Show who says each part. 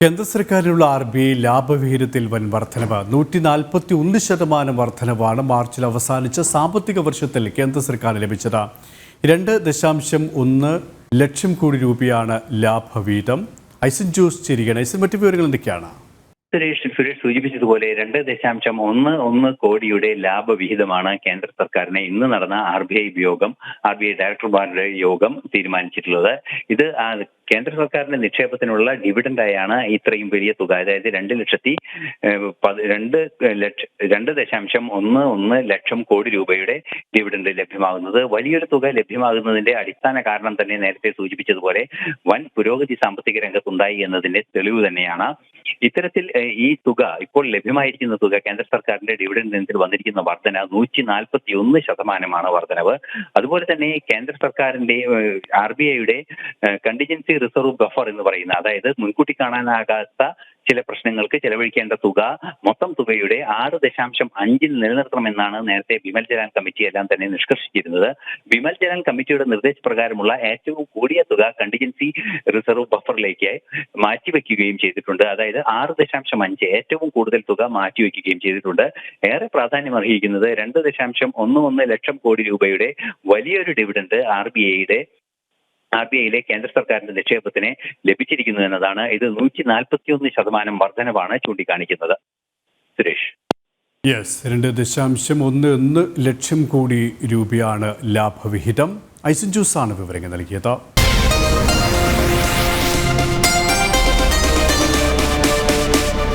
Speaker 1: കേന്ദ്ര സർക്കാരിനുള്ള RBI ലാഭവിഹിതത്തിൽ വൻ വർധനവ് 141% വർധനവാണ് മാർച്ചിൽ അവസാനിച്ച സാമ്പത്തിക വർഷത്തിൽ കേന്ദ്ര സർക്കാരിന് ലഭിച്ചത്. 2.1 ലക്ഷം കോടി രൂപയാണ് ലാഭവിഹിതം. ഐസൻ ജോസ് ചിരികൻ. ഐസൻ, മറ്റു വിവരങ്ങൾ എന്തൊക്കെയാണ്?
Speaker 2: സുരേഷ് സൂചിപ്പിച്ചതുപോലെ 2.11 കോടിയുടെ ലാഭവിഹിതമാണ് കേന്ദ്ര സർക്കാരിനെ ഇന്ന് നടന്ന RBI ഡയറക്ടർമാരുടെ യോഗം തീരുമാനിച്ചിട്ടുള്ളത്. ഇത് കേന്ദ്ര സർക്കാരിന്റെ നിക്ഷേപത്തിനുള്ള ഡിവിഡന്റായാണ് ഇത്രയും വലിയ തുക, അതായത് 2.11 ലക്ഷം കോടി രൂപയുടെ ഡിവിഡന്റ് ലഭ്യമാകുന്നത്. വലിയൊരു തുക ലഭ്യമാകുന്നതിന്റെ അടിസ്ഥാന കാരണം തന്നെ നേരത്തെ സൂചിപ്പിച്ചതുപോലെ വൻ പുരോഗതി സാമ്പത്തിക രംഗത്തുണ്ടായി എന്നതിന്റെ തെളിവ് തന്നെയാണ്. ഇത്തരത്തിൽ ഈ തുക, ഇപ്പോൾ ലഭ്യമായിരിക്കുന്ന തുക, കേന്ദ്ര സർക്കാരിന്റെ ഡിവിഡന്റ് ഇനത്തിൽ വന്നിരിക്കുന്ന വർധന 141% വർധനവ്. അതുപോലെ തന്നെ കേന്ദ്ര സർക്കാരിന്റെ RBIയുടെ കണ്ടിജൻസി റിസർവ് ബഫർ എന്ന് പറയുന്ന, അതായത് മുൻകൂട്ടി കാണാനാകാത്ത ചില പ്രശ്നങ്ങൾക്ക് ചെലവഴിക്കേണ്ട തുക മൊത്തം തുകയുടെ 6.5 നിലനിർത്തണമെന്നാണ് നേരത്തെ ബിമൽ ജലാൻ കമ്മിറ്റി എല്ലാം തന്നെ നിഷ്കർഷിച്ചിരുന്നത്. ബിമൽ ജലാൻ കമ്മിറ്റിയുടെ നിർദ്ദേശപ്രകാരമുള്ള ഏറ്റവും കൂടിയ തുക കണ്ടിജൻസി റിസർവ് ബഫറിലേക്ക് മാറ്റിവെക്കുകയും ചെയ്തിട്ടുണ്ട്. അതായത് 6.5, ഏറ്റവും കൂടുതൽ തുക മാറ്റിവെക്കുകയും ചെയ്തിട്ടുണ്ട്. ഏറെ പ്രാധാന്യം അർഹിക്കുന്നത് 2.11 ലക്ഷം കോടി രൂപയുടെ വലിയൊരു ഡിവിഡന്റ് RBIയിലെ കേന്ദ്ര സർക്കാരിന്റെ നിക്ഷേപത്തിന് ലഭിച്ചിരിക്കുന്നു എന്നതാണ്. ഇത് 141% വർധനവാണ് ചൂണ്ടിക്കാണിക്കുന്നത്. സുരേഷ്,
Speaker 1: 2.11 ലക്ഷം കോടി രൂപയാണ് ലാഭവിഹിതം. ഐസൻ ജോസാണ് വിവരങ്ങൾ നൽകിയത്.